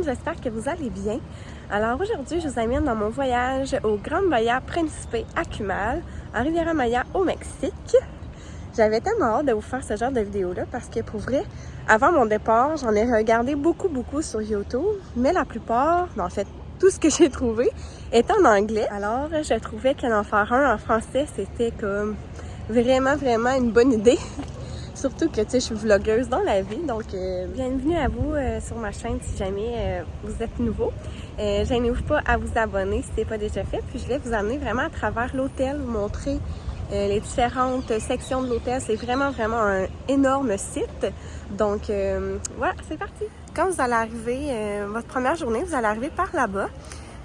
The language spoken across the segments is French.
j'espère que vous allez bien. Alors aujourd'hui, je vous amène dans mon voyage au Grand Bahia Principe à Cumal, en Riviera Maya au Mexique. J'avais tellement hâte de vous faire ce genre de vidéo-là parce que pour vrai, avant mon départ, j'en ai regardé beaucoup sur YouTube, mais la plupart, en fait, tout ce que j'ai trouvé est en anglais. Alors, je trouvais qu'en faire un en français, c'était comme vraiment une bonne idée. Surtout que, tu sais, je suis vlogueuse dans la vie, donc bienvenue à vous sur ma chaîne si jamais vous êtes nouveau. Gênez-vous pas à vous abonner si ce n'est pas déjà fait, puis je vais vous amener vraiment à travers l'hôtel, vous montrer les différentes sections de l'hôtel. C'est vraiment un énorme site. Donc, voilà, c'est parti! Quand vous allez arriver, votre première journée, vous allez arriver par là-bas,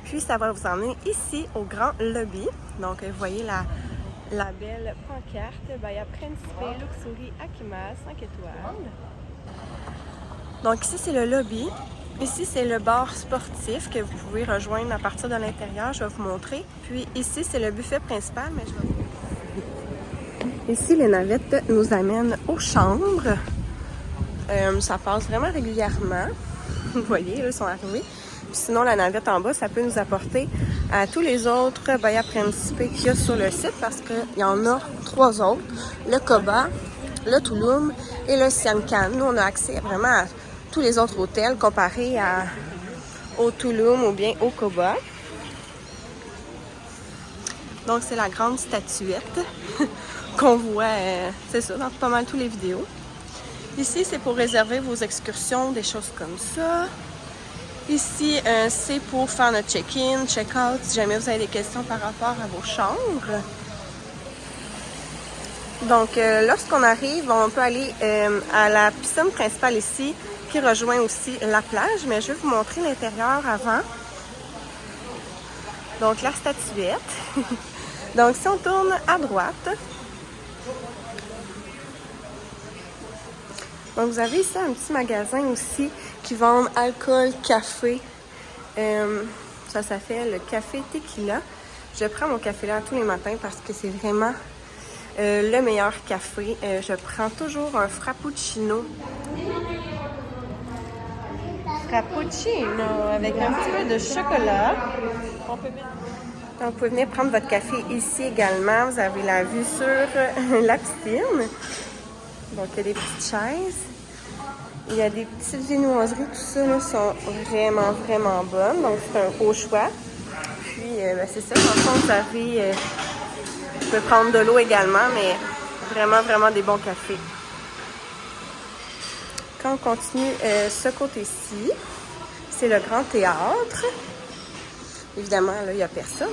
puis ça va vous emmener ici au grand lobby. Donc, vous voyez la belle pancarte, Bahia Principe Luxury à Cumal, 5 étoiles. Donc ici, c'est le lobby. Ici, c'est le bar sportif que vous pouvez rejoindre à partir de l'intérieur. Je vais vous montrer. Puis ici, c'est le buffet principal, mais je vais vous... Ici, les navettes nous amènent aux chambres. Ça passe vraiment régulièrement. Vous voyez, eux sont arrivés. Sinon, la navette en bas, ça peut nous apporter à tous les autres Bahia Principe qu'il y a sur le site parce qu'il y en a 3 autres. Le Coba, le Tulum et le Sian Can. Nous, on a accès vraiment à tous les autres hôtels comparés au Tulum ou bien au Coba. Donc, c'est la grande statuette qu'on voit, c'est ça, dans pas mal toutes les vidéos. Ici, c'est pour réserver vos excursions, des choses comme ça. Ici, c'est pour faire notre check-in, check-out, si jamais vous avez des questions par rapport à vos chambres. Donc, lorsqu'on arrive, on peut aller à la piscine principale ici, qui rejoint aussi la plage, mais je vais vous montrer l'intérieur avant. Donc, la statuette. Donc, si on tourne à droite, donc vous avez ici un petit magasin aussi qui vend alcool, café. Ça fait le café Tequila. Je prends mon café là tous les matins parce que c'est vraiment le meilleur café. Je prends toujours un frappuccino. Frappuccino avec un petit peu de chocolat. Donc, vous pouvez venir prendre votre café ici également. Vous avez la vue sur la piscine. Donc, il y a des petites chaises. Il y a des petites viennoiseries. Tout ça là, sont vraiment bonnes. Donc, c'est un beau choix. Puis, c'est ça. Dans le fond, vous avez... vous pouvez prendre de l'eau également, mais vraiment des bons cafés. Quand on continue ce côté-ci, c'est le grand théâtre. Évidemment, là, il n'y a personne.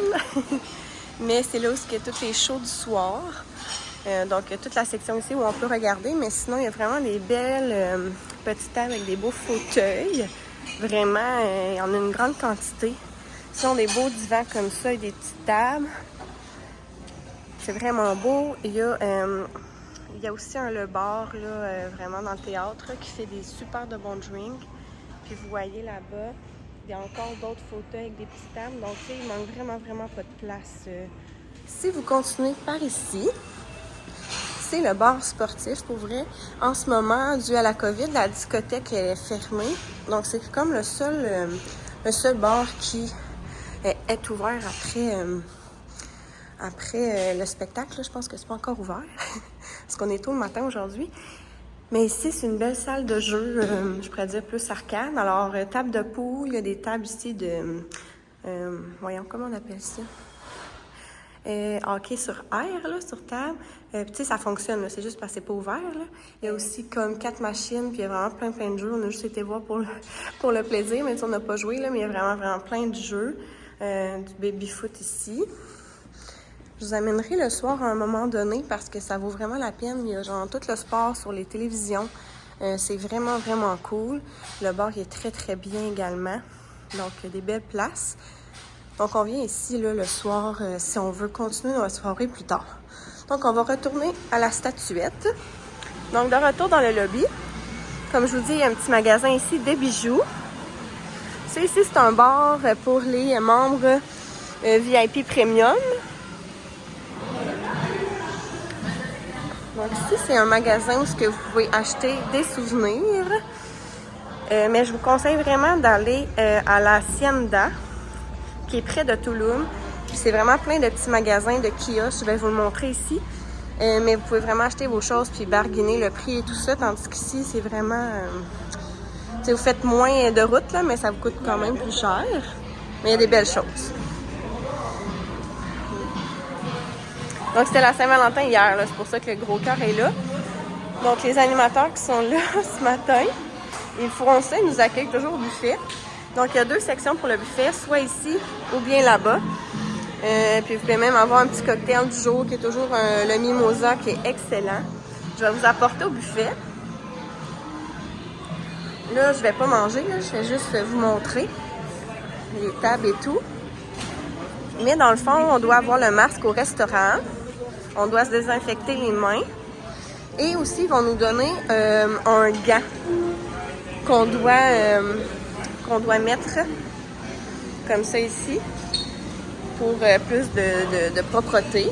Mais c'est là où il y a tous les shows du soir. Donc, il y a toute la section ici où on peut regarder. Mais sinon, il y a vraiment des belles petites tables avec des beaux fauteuils. Vraiment, il y en a une grande quantité. Sinon, des beaux divans comme ça et des petites tables. C'est vraiment beau. Il y a aussi le bar là, vraiment dans le théâtre là, qui fait des super de bons drinks. Puis vous voyez là-bas, il y a encore d'autres fauteuils avec des petites tables. Donc, il manque vraiment pas de place. Si vous continuez par ici, c'est le bar sportif. Pour vrai, en ce moment, dû à la COVID, la discothèque est fermée. Donc, c'est comme le seul bar qui est ouvert après le spectacle. Là, je pense que c'est pas encore ouvert. Parce qu'on est tôt le matin aujourd'hui. Mais ici, c'est une belle salle de jeu, je pourrais dire plus arcade. Alors, table de poule, il y a des tables ici de... voyons, comment on appelle ça? Hockey sur air, là, sur table. Tu sais, ça fonctionne, là, c'est juste parce que c'est pas ouvert, là. Il y a aussi comme 4 machines, puis il y a vraiment plein de jeux. On a juste été voir pour le plaisir, mais on n'a pas joué, là, mais il y a vraiment plein de jeux. Du baby-foot ici. Je vous amènerai le soir à un moment donné parce que ça vaut vraiment la peine. Il y a genre tout le sport sur les télévisions. C'est vraiment cool. Le bar est très bien également. Donc, il y a des belles places. Donc, on vient ici là, le soir si on veut continuer notre soirée plus tard. Donc, on va retourner à la statuette. Donc, de retour dans le lobby. Comme je vous dis, il y a un petit magasin ici des bijoux. Ça ici, c'est un bar pour les membres VIP Premium. Donc ici, c'est un magasin où vous pouvez acheter des souvenirs. Mais je vous conseille vraiment d'aller à la Hacienda, qui est près de Tulum. C'est vraiment plein de petits magasins de kiosques. Je vais vous le montrer ici. Mais vous pouvez vraiment acheter vos choses puis bargainer le prix et tout ça. Tandis qu'ici, c'est vraiment... vous faites moins de route, là, mais ça vous coûte quand même plus cher. Mais il y a des belles choses. Donc, c'était la Saint-Valentin hier. C'est pour ça que le gros cœur est là. Donc, les animateurs qui sont là ce matin, ils feront ça. Ils nous accueillent toujours au buffet. Donc, il y a 2 sections pour le buffet, soit ici ou bien là-bas. Puis, vous pouvez même avoir un petit cocktail du jour qui est toujours le mimosa qui est excellent. Je vais vous apporter au buffet. Là, je vais pas manger. Là. Je vais juste vous montrer les tables et tout. Mais dans le fond, on doit avoir le masque au restaurant. On doit se désinfecter les mains. Et aussi, ils vont nous donner un gant qu'on doit mettre comme ça ici pour plus de propreté.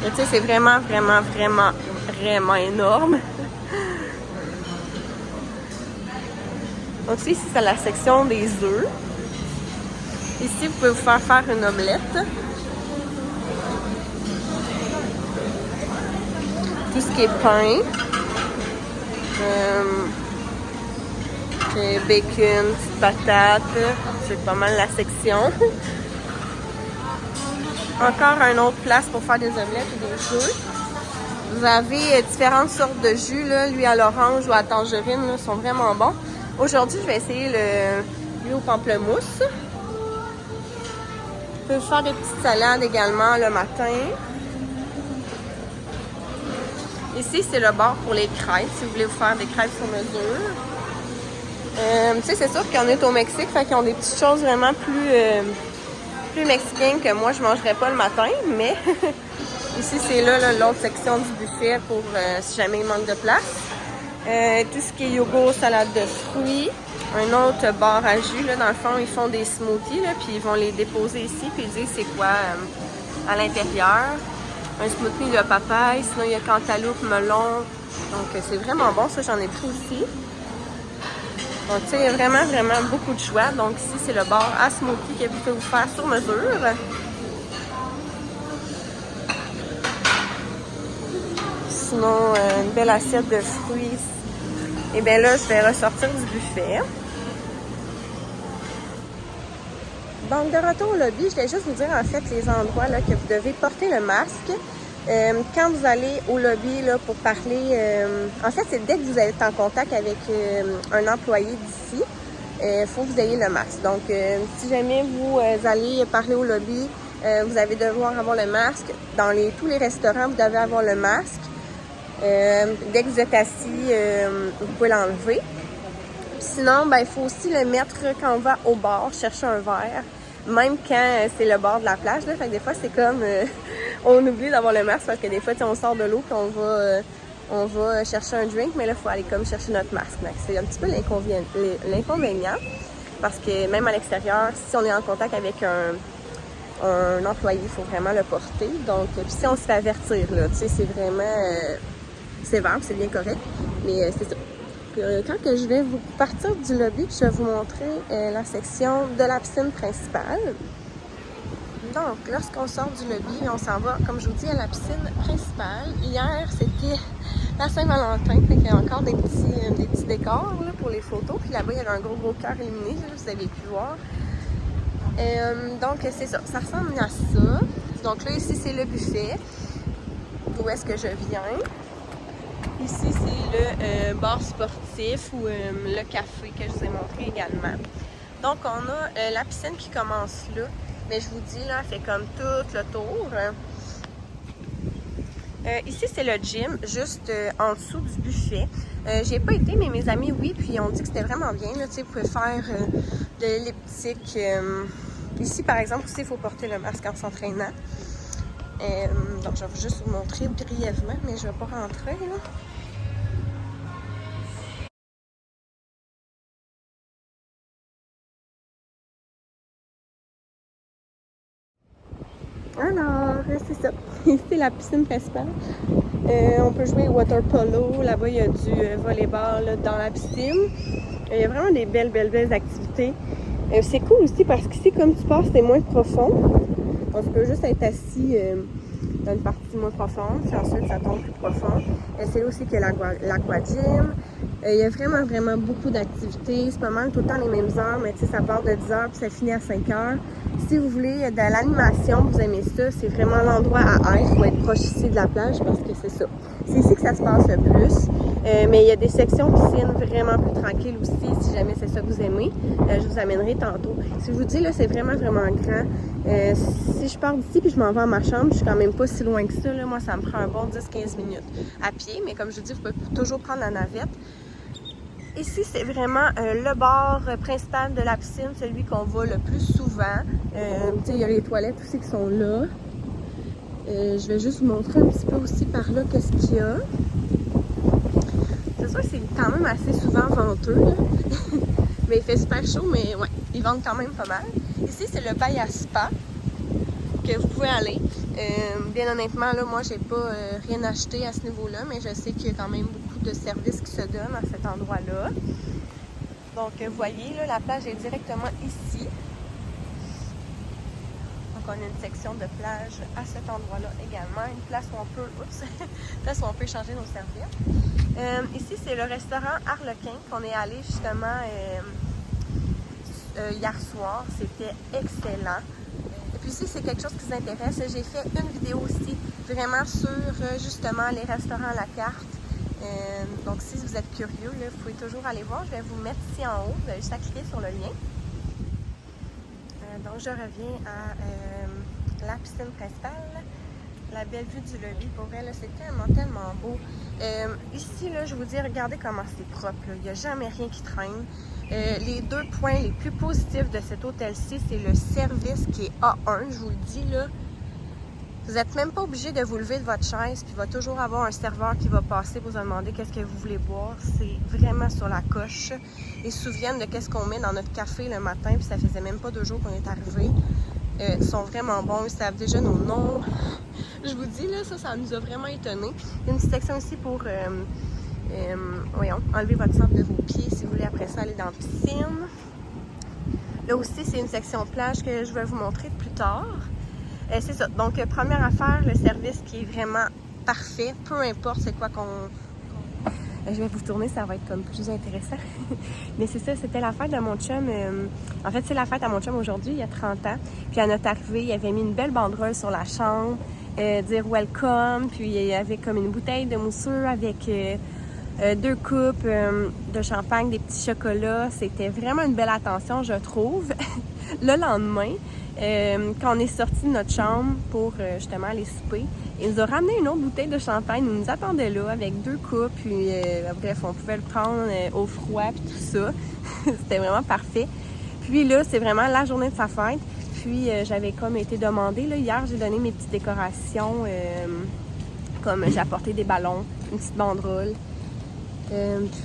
Mais tu sais, c'est vraiment énorme. Donc ici, c'est la section des œufs. Ici, vous pouvez vous faire une omelette. Tout ce qui est pain. Bacon, petites patates. C'est pas mal la section. Encore une autre place pour faire des omelettes ou des œufs. Vous avez différentes sortes de jus. Là. Lui à l'orange ou à la tangerine. Là, sont vraiment bons. Aujourd'hui, je vais essayer lui au pamplemousse. Je peux faire des petites salades également le matin. Ici, c'est le bar pour les crêpes, si vous voulez vous faire des crêpes sur mesure. Tu sais, c'est sûr qu'on est au Mexique, fait qu'ils ont des petites choses vraiment plus mexicaines que moi, je ne mangerais pas le matin, mais ici, c'est là l'autre section du buffet pour si jamais il manque de place. Tout ce qui est yogourt, salade de fruits. Un autre bar à jus, là, dans le fond, ils font des smoothies, là, puis ils vont les déposer ici, puis ils disent c'est quoi à l'intérieur. Un smoothie de papaye, sinon il y a cantaloupe, melon. Donc c'est vraiment bon, ça j'en ai pris aussi. Donc tu sais, il y a vraiment beaucoup de choix. Donc ici c'est le bar à smoothie que vous pouvez vous faire sur mesure. Sinon, une belle assiette de fruits. Et bien là, je vais ressortir du buffet. Donc, de retour au lobby, je vais juste vous dire en fait les endroits là, que vous devez porter le masque. Quand vous allez au lobby là, pour parler, en fait, c'est dès que vous êtes en contact avec un employé d'ici, il faut que vous ayez le masque. Donc, si jamais vous allez parler au lobby, vous allez devoir avoir le masque. Dans tous les restaurants, vous devez avoir le masque. Dès que vous êtes assis, vous pouvez l'enlever. Sinon, ben, il faut aussi le mettre quand on va au bar, chercher un verre. Même quand c'est le bord de la plage, là, fait que des fois, c'est comme... on oublie d'avoir le masque parce que des fois, on sort de l'eau et on va chercher un drink, mais là, il faut aller comme chercher notre masque. C'est un petit peu l'inconvénient parce que même à l'extérieur, si on est en contact avec un employé, il faut vraiment le porter. Donc, puis si on se fait avertir, là, tu sais, c'est vraiment sévère, c'est bien correct, mais c'est ça. Quand que je vais vous partir du lobby, puis je vais vous montrer la section de la piscine principale. Donc, lorsqu'on sort du lobby, on s'en va, comme je vous dis, à la piscine principale. Hier, c'était la Saint-Valentin, fait qu'il y a encore des petits décors là, pour les photos. Puis là-bas, il y avait un gros cœur illuminé, là, vous avez pu voir. Donc, c'est ça. Ça ressemble à ça. Donc là, ici, c'est le buffet. D'où est-ce que je viens. Ici, c'est le bar sportif ou le café que je vous ai montré également. Donc, on a la piscine qui commence là. Mais je vous dis, là, elle fait comme tout le tour. Ici, c'est le gym, juste en dessous du buffet. J'ai pas été, mais mes amis, oui. Puis, on dit que c'était vraiment bien. Là, vous pouvez faire de l'elliptique. Ici, par exemple, aussi, il faut porter le masque en s'entraînant. Donc, je vais juste vous montrer brièvement, mais je ne vais pas rentrer, là. Alors, c'est ça. C'est la piscine principale. On peut jouer au water polo. Là-bas, il y a du volleyball là, dans la piscine. Il y a vraiment des belles activités. C'est cool aussi parce qu'ici, comme tu passes, c'est moins profond. Donc, tu peux juste être assis dans une partie moins profonde, puis ensuite, ça tombe plus profond. C'est là aussi qu'il y a l'aquagym. Il y a vraiment beaucoup d'activités. C'est pas mal tout le temps les mêmes heures, mais tu sais, ça part de 10h puis ça finit à 5h. Si vous voulez de l'animation, vous aimez ça, c'est vraiment l'endroit à être. Il faut être proche ici de la plage parce que c'est ça. C'est ici que ça se passe le plus. Mais il y a des sections piscine vraiment plus tranquilles aussi, si jamais c'est ça que vous aimez. Je vous amènerai tantôt. Si je vous dis, là, c'est vraiment grand. Si je pars d'ici puis je m'en vais à ma chambre, je suis quand même pas si loin que ça. Là. Moi, ça me prend un bon 10-15 minutes à pied. Mais comme je vous dis, vous pouvez toujours prendre la navette. Ici, c'est vraiment le bar principal de la piscine, celui qu'on va le plus souvent. Il y a les toilettes aussi qui sont là. Je vais juste vous montrer un petit peu aussi par là qu'est-ce qu'il y a. C'est sûr que c'est quand même assez souvent venteux, là. Mais il fait super chaud, mais ouais, ils vendent quand même pas mal. Ici, c'est le Bahia Spa que vous pouvez aller. Bien honnêtement, là, moi, j'ai pas rien acheté à ce niveau-là, mais je sais qu'il y a quand même beaucoup de services qui se donnent à cet endroit-là. Donc, vous voyez, là, la plage est directement ici. Donc, on a une section de plage à cet endroit-là également. Une place où on peut, échanger nos serviettes. Ici, c'est le restaurant Harlequin qu'on est allé justement hier soir. C'était excellent. Et puis ici, c'est quelque chose qui vous intéresse. J'ai fait une vidéo aussi vraiment sur justement les restaurants à la carte. Donc, si vous êtes curieux, là, vous pouvez toujours aller voir. Je vais vous mettre ici en haut. Vous avez juste à cliquer sur le lien. Donc, je reviens à la piscine principale. La belle vue du lobby. Pour vrai, là, c'est tellement beau. Ici, là, je vous dis, regardez comment c'est propre. Là. Il n'y a jamais rien qui traîne. Les deux points les plus positifs de cet hôtel-ci, c'est le service qui est A1. Je vous le dis, là. Vous n'êtes même pas obligé de vous lever de votre chaise, puis il va toujours avoir un serveur qui va passer pour vous demander qu'est-ce que vous voulez boire. C'est vraiment sur la coche. Ils se souviennent de qu'est-ce qu'on met dans notre café le matin, puis ça faisait même pas 2 jours qu'on est arrivé. Ils sont vraiment bons, ils savent déjà nos noms. Je vous dis, là, ça nous a vraiment étonnés. Il y a une petite section ici pour enlever votre sable de vos pieds si vous voulez après ça aller dans la piscine. Là aussi, c'est une section plage que je vais vous montrer plus tard. C'est ça. Donc, première affaire, le service qui est vraiment parfait, peu importe c'est quoi qu'on... Je vais vous tourner, ça va être comme plus intéressant. Mais c'est ça, c'était la fête de mon chum. En fait, c'est la fête à mon chum aujourd'hui, il y a 30 ans. Puis à notre arrivée, il avait mis une belle banderole sur la chambre, dire « Welcome ». Puis il y avait comme une bouteille de mousseux avec 2 coupes de champagne, des petits chocolats. C'était vraiment une belle attention, je trouve. Le lendemain, quand on est sorti de notre chambre pour justement aller souper, il nous a ramené une autre bouteille de champagne. Il nous attendait là avec 2 coupes. Puis bref, on pouvait le prendre au froid puis tout ça. C'était vraiment parfait. Puis là, c'est vraiment la journée de sa fête. Puis j'avais comme été demandée. Là, hier, j'ai donné mes petites décorations. Comme j'ai apporté des ballons, une petite banderole.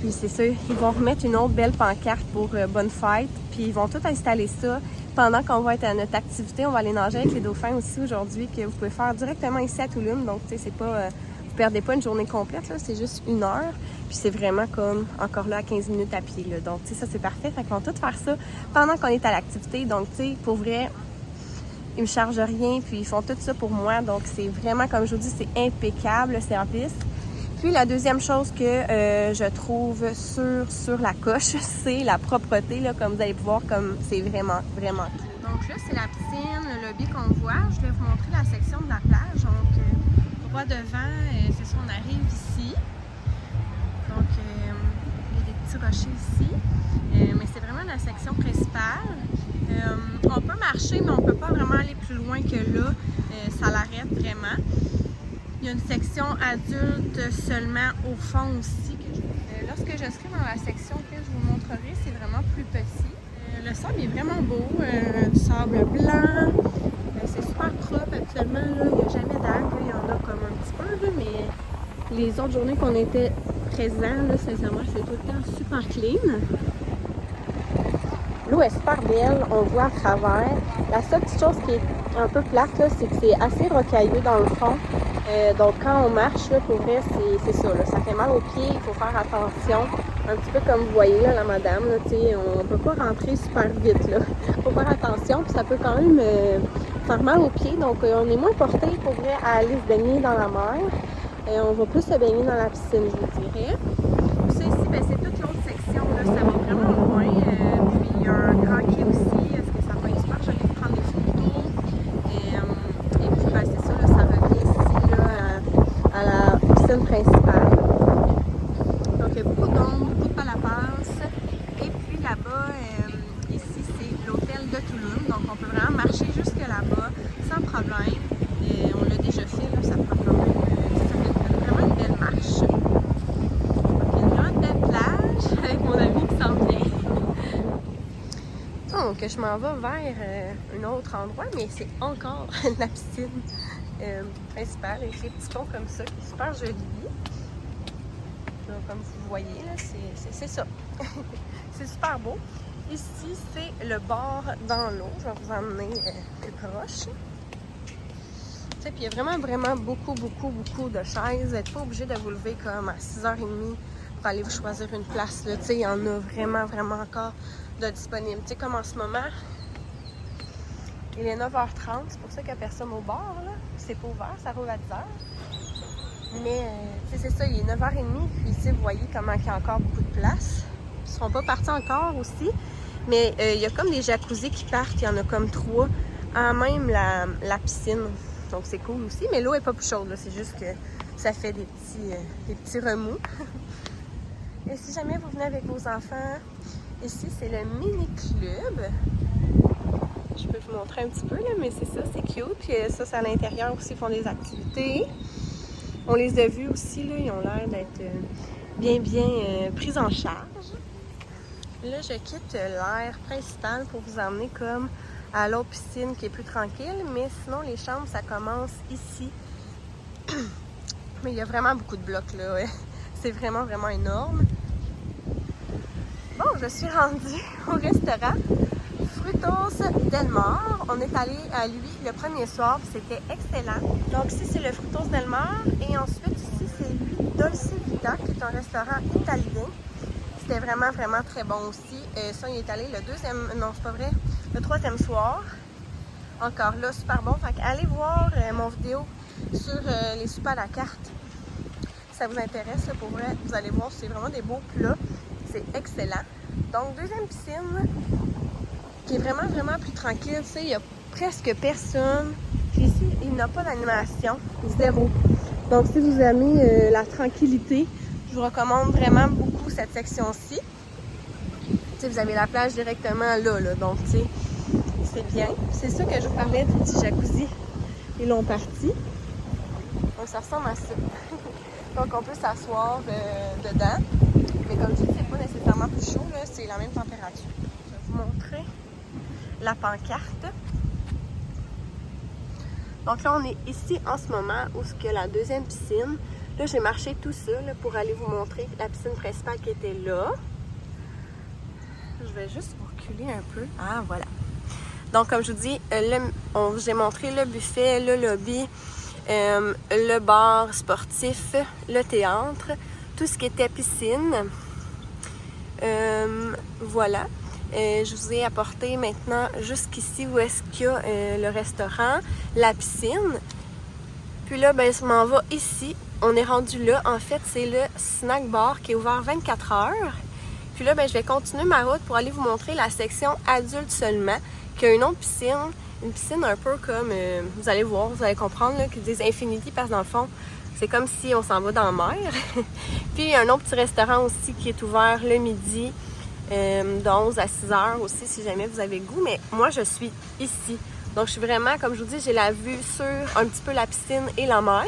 Puis c'est ça, ils vont remettre une autre belle pancarte pour bonne fête. Puis ils vont tout installer ça. Pendant qu'on va être à notre activité, on va aller nager avec les dauphins aussi aujourd'hui, que vous pouvez faire directement ici à Tulum. Donc, tu sais, c'est pas... vous perdez pas une journée complète, là, c'est juste 1 heure. Puis c'est vraiment comme, encore là, à 15 minutes à pied, là. Donc, tu sais, ça, c'est parfait. Fait qu'ils vont tout faire ça pendant qu'on est à l'activité. Donc, tu sais, pour vrai, ils me chargent rien, puis ils font tout ça pour moi. Donc, c'est vraiment, comme je vous dis, c'est impeccable, le service. Puis la deuxième chose que je trouve sur la coche, c'est la propreté, là, comme vous allez pouvoir, comme c'est vraiment clean. Donc là, c'est la piscine, le lobby qu'on voit. Je vais vous montrer la section de la plage. Donc, droit devant, c'est ça, on arrive ici. Donc, il y a des petits rochers ici. Mais c'est vraiment la section principale. On peut marcher, mais on ne peut pas vraiment aller plus loin que là. Ça l'arrête vraiment. Il y a une section adulte seulement au fond aussi. Lorsque je serai dans la section que je vous montrerai, c'est vraiment plus petit. Le sable est vraiment beau, du sable blanc. C'est super propre actuellement, là. Il n'y a jamais d'algues. Il y en a comme un petit peu, là, mais les autres journées qu'on était présents, là, sincèrement, c'est tout le temps super clean. L'eau est super belle, on voit à travers. La seule petite chose qui est un peu plate, là, c'est que c'est assez rocailleux dans le fond. Donc quand on marche, là, pour vrai, c'est ça, là, ça fait mal aux pieds, il faut faire attention. Un petit peu comme vous voyez, là, la madame, là, on peut pas rentrer super vite, là. Faut faire attention, puis ça peut quand même faire mal aux pieds. Donc on est moins porté, pour vrai, à aller se baigner dans la mer. On va plus se baigner dans la piscine, je vous dirais. Ça ici, ben, c'est toute l'autre section, là, ça va vraiment loin. Puis il y a un grand quai aussi, est-ce que ça va être super joli de prendre des photos. Et puis ben, c'est ça, là, ça revient ici là, à la piscine principale. Donc il y a beaucoup d'ombre, beaucoup de palapasse. Et puis là-bas, ici c'est l'hôtel de Tulum. Donc on peut vraiment marcher jusque là-bas sans problème. On l'a déjà fait, là, ça prend quand même vraiment une belle marche. Donc une grande belle plage avec mon ami qui s'en vient. Donc je m'en vais vers un autre endroit, mais c'est encore la piscine principale avec les petits ponts comme ça qui est super joli. Donc, comme vous voyez, là, c'est ça. C'est super beau. Ici, c'est le bar dans l'eau. Je vais vous emmener plus proche. Puis il y a vraiment beaucoup de chaises. Vous n'êtes pas obligé de vous lever comme à 6h30 pour aller vous choisir une place. Il y en a vraiment encore de disponibles. T'sais, comme en ce moment, il est 9h30. C'est pour ça qu'il n'y a personne au bar. C'est pas ouvert, ça roule à 10h. Mais c'est ça, il est 9h30. Puis ici, vous voyez comment il y a encore beaucoup de place. Ils ne sont pas partis encore aussi. Mais il y a comme des jacuzzis qui partent. Il y en a comme 3 en même la piscine. Donc c'est cool aussi, mais l'eau est pas plus chaude, c'est juste que ça fait des petits remous. Et si jamais vous venez avec vos enfants, ici c'est le mini-club. Je peux vous montrer un petit peu, là, mais c'est ça, c'est cute. Puis ça, c'est à l'intérieur aussi, ils font des activités. On les a vus aussi, là, ils ont l'air d'être bien pris en charge. Là, je quitte l'air principal pour vous emmener comme à l'autre piscine qui est plus tranquille, mais sinon les chambres ça commence ici. Mais il y a vraiment beaucoup de blocs là, ouais. C'est vraiment énorme. Bon, je suis rendue au restaurant Frutos del Mar. On est allé à lui le premier soir, c'était excellent. Donc ici c'est le Frutos del Mar et ensuite ici c'est lui Dolce Vita qui est un restaurant italien. C'était vraiment très bon aussi. Ça, il est allé le deuxième, non c'est pas vrai, le troisième soir. Encore là, super bon. Fait allez voir mon vidéo sur les soupes à la carte. Si ça vous intéresse, là, pour vrai, vous allez voir, c'est vraiment des beaux plats. C'est excellent. Donc, deuxième piscine qui est vraiment plus tranquille. Tu sais, il n'y a presque personne. Puis ici, il n'a pas d'animation. Zéro. Donc, si vous aimez la tranquillité, je vous recommande vraiment beaucoup cette section-ci. Tu sais, vous avez la plage directement là. Donc, tu sais, c'est bien. C'est ça que je vous parlais du petit jacuzzi. Ils l'ont parti. Donc, ça ressemble à ça. Donc, on peut s'asseoir dedans. Mais comme je dis, c'est pas nécessairement plus chaud, là. C'est la même température. Je vais vous montrer la pancarte. Donc là, on est ici en ce moment où il y a la deuxième piscine. Là, j'ai marché tout ça là, pour aller vous montrer la piscine principale qui était là. Je vais juste vous reculer un peu. Ah, voilà. Donc, comme je vous dis, j'ai montré le buffet, le lobby, le bar sportif, le théâtre, tout ce qui était piscine. Voilà. Je vous ai apporté maintenant jusqu'ici où est-ce qu'il y a le restaurant, la piscine. Puis là, ben, je m'en vais ici. On est rendu là. En fait, c'est le snack bar qui est ouvert 24 heures. Puis là, ben, je vais continuer ma route pour aller vous montrer la section adulte seulement, qui a une autre piscine. Une piscine un peu comme, vous allez voir, vous allez comprendre, là, qu'ils disent Infinity, parce que dans le fond, c'est comme si on s'en va dans la mer. Puis il y a un autre petit restaurant aussi qui est ouvert le midi, de 11 à 6 heures aussi, si jamais vous avez le goût. Mais moi, je suis ici. Donc, je suis vraiment, comme je vous dis, j'ai la vue sur un petit peu la piscine et la mer.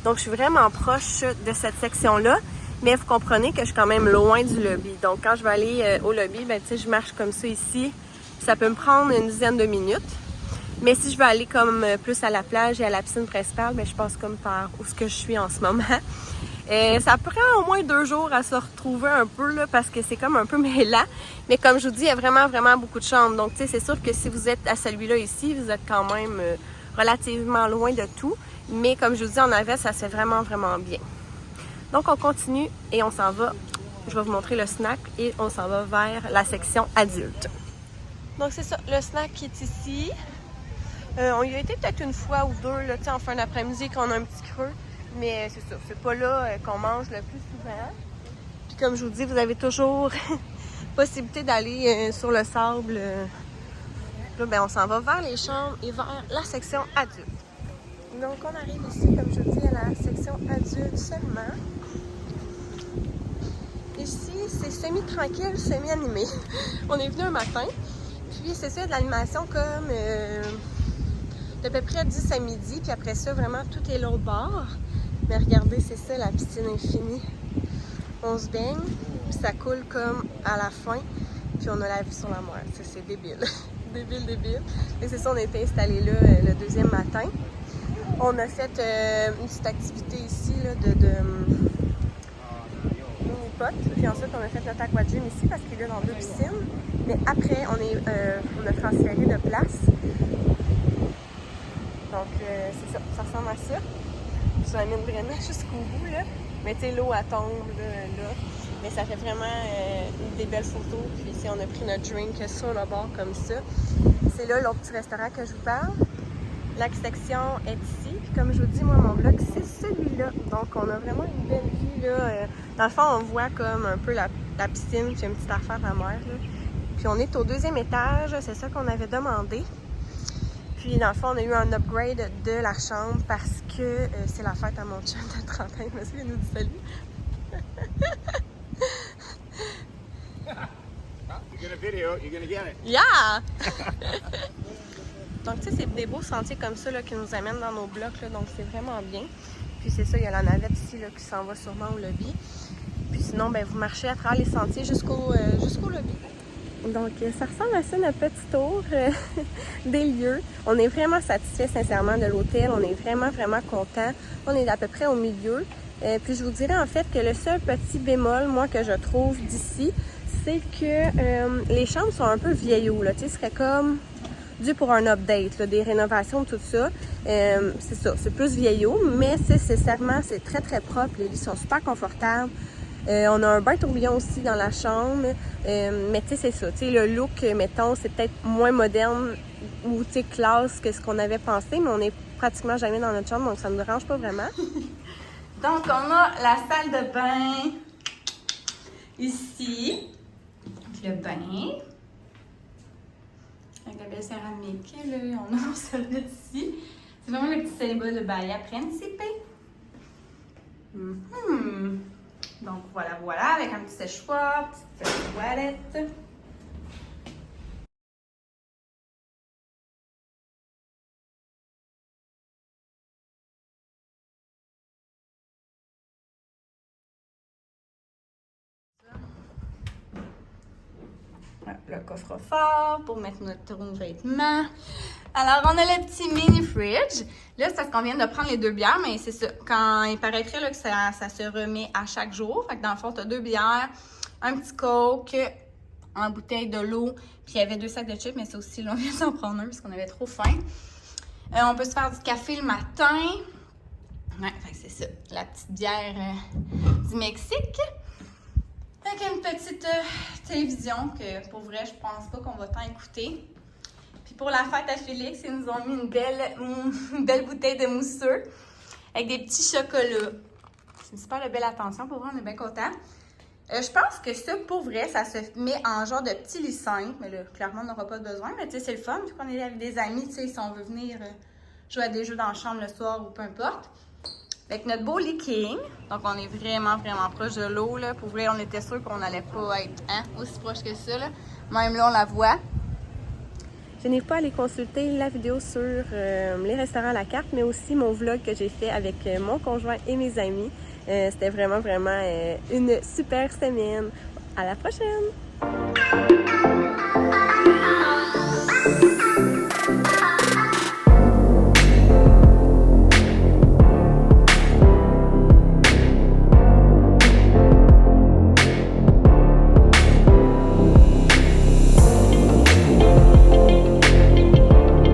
Donc, je suis vraiment proche de cette section-là. Mais vous comprenez que je suis quand même loin du lobby. Donc, quand je vais aller au lobby, ben, tu sais, je marche comme ça ici. Ça peut me prendre une dizaine de minutes. Mais si je veux aller comme plus à la plage et à la piscine principale, ben, je passe comme par où ce que je suis en ce moment. Ça prend au moins 2 jours à se retrouver un peu là, parce que c'est comme un peu mêlant. Mais comme je vous dis, il y a vraiment beaucoup de chambres. Donc, tu sais, c'est sûr que si vous êtes à celui-là ici, vous êtes quand même relativement loin de tout. Mais comme je vous dis, en navette, ça se fait vraiment bien. Donc, on continue et on s'en va. Je vais vous montrer le snack et on s'en va vers la section adulte. Donc, c'est ça, le snack qui est ici. On y a été peut-être une fois ou deux là, en fin d'après-midi quand on a un petit creux. Mais c'est ça, c'est pas là qu'on mange le plus souvent. Puis comme je vous dis, vous avez toujours possibilité d'aller sur le sable. Là, ben, on s'en va vers les chambres et vers la section adulte. Donc on arrive ici, comme je vous dis, à la section adulte seulement. Ici, c'est semi-tranquille, semi-animé. On est venu un matin. Puis c'est ça, de l'animation comme d'à peu près 10 à midi. Puis après ça, vraiment, tout est l'autre bord. Mais regardez, c'est ça, la piscine infinie. On se baigne, puis ça coule comme à la fin. Puis on a la vue sur la mer. C'est débile. débile. Et c'est ça, on a été installés là le deuxième matin. On a fait une petite activité ici là, de mini-pot. Puis ensuite, on a fait notre aquagym ici parce qu'il est dans 2 piscines. Mais après, on a transféré de place. Donc, c'est ça. Ça ressemble à ça. Je l'amène vraiment jusqu'au bout, là. Mais tu sais, l'eau, elle tombe, là. Mais ça fait vraiment des belles photos. Puis ici, on a pris notre drink sur le bord, comme ça. C'est là, l'autre petit restaurant que je vous parle. L'exception est ici. Puis comme je vous dis, moi, mon bloc, c'est celui-là. Donc, on a vraiment une belle vue, là. Dans le fond, on voit comme un peu la piscine, puis une petite affaire à mer, là. Puis on est au 2e étage. C'est ça qu'on avait demandé. Puis, dans le fond, on a eu un upgrade de la chambre parce que c'est la fête à mon chum de 30 ans. Monsieur, il nous dit salut. You get a video, you're gonna get it. Yeah! Donc, tu sais, c'est des beaux sentiers comme ça là, qui nous amènent dans nos blocs. Là, donc, c'est vraiment bien. Puis, c'est ça, il y a la navette ici là, qui s'en va sûrement au lobby. Puis, sinon, ben, vous marchez à travers les sentiers jusqu'au lobby. Donc, ça ressemble à ça, notre petit tour des lieux. On est vraiment satisfait, sincèrement, de l'hôtel. On est vraiment content. On est à peu près au milieu. Puis, je vous dirais, en fait, que le seul petit bémol, moi, que je trouve d'ici, c'est que les chambres sont un peu vieillots, là. Tu sais, ce serait comme dû pour un update, là, des rénovations, tout ça. C'est ça, c'est plus vieillot, mais c'est très propre. Les lits sont super confortables. On a un bain tourbillon aussi dans la chambre, mais tu sais, c'est ça. Tu sais, le look, mettons, c'est peut-être moins moderne ou, tu sais, classe que ce qu'on avait pensé, mais on est pratiquement jamais dans notre chambre, donc ça ne nous dérange pas vraiment. Donc, on a la salle de bain ici. Le bain. Avec la belle céramique, là, on a celle ici. C'est vraiment le petit symbole de Bahia Principe. Donc voilà, avec un petit séchoir, petite toilette. Le coffre-fort pour mettre notre vêtements. Alors, on a le petit mini fridge. Là, c'est parce qu'on vient de prendre les 2 bières, mais c'est ça. Quand il paraîtrait là, que ça se remet à chaque jour. Fait que dans le fond, tu as 2 bières, un petit coke, en bouteille de l'eau, puis il y avait 2 sacs de chips, mais c'est aussi, là, on vient d'en prendre un parce qu'on avait trop faim. On peut se faire du café le matin. Ouais, fait que c'est ça. La petite bière du Mexique. Avec une petite télévision que, pour vrai, je pense pas qu'on va tant écouter. Puis pour la fête à Félix, ils nous ont mis une belle bouteille de mousseux avec des petits chocolats. C'est une super belle attention. Pour vrai, on est bien contents. Je pense que ça, pour vrai, ça se met en genre de petit lit 5. Mais là, clairement, on n'aura pas besoin. Mais tu sais, c'est le fun. Vu qu'on est avec des amis, tu sais, si on veut venir jouer à des jeux dans la chambre le soir ou peu importe. Avec notre beau lit king. Donc, on est vraiment proche de l'eau, là. Pour vrai, on était sûr qu'on n'allait pas être aussi proche que ça, là. Même là, on la voit. Je n'ai pas à aller consulter la vidéo sur les restaurants à la carte, mais aussi mon vlog que j'ai fait avec mon conjoint et mes amis. C'était vraiment une super semaine. À la prochaine!